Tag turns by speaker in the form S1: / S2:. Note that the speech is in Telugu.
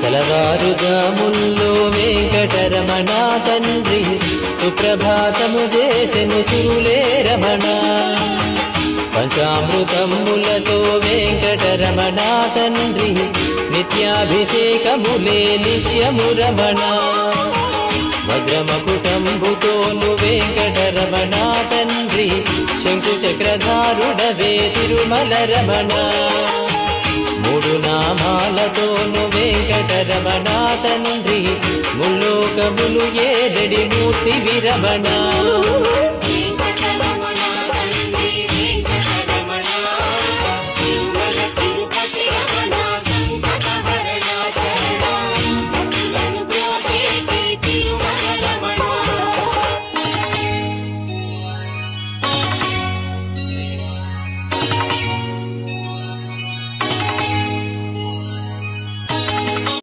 S1: తెలవారుజాముల్లో వెంకటరమణ తండ్రి సుప్రభాతము చేసెను సురులే రమణ పంచామృతములతో వెంకటరమణ తండ్రి నిత్యాభిషేకములే నిత్యము రమణ వజ్రమకుటంబుతోను వెంకటరమణ తండ్రి శంకు చక్రధారుడవే తిరుమల రమణ మూడు నామాలతోను వెంకటరమణ తండ్రి ముల్లోకములు ఏడడి మూర్తి విరమణ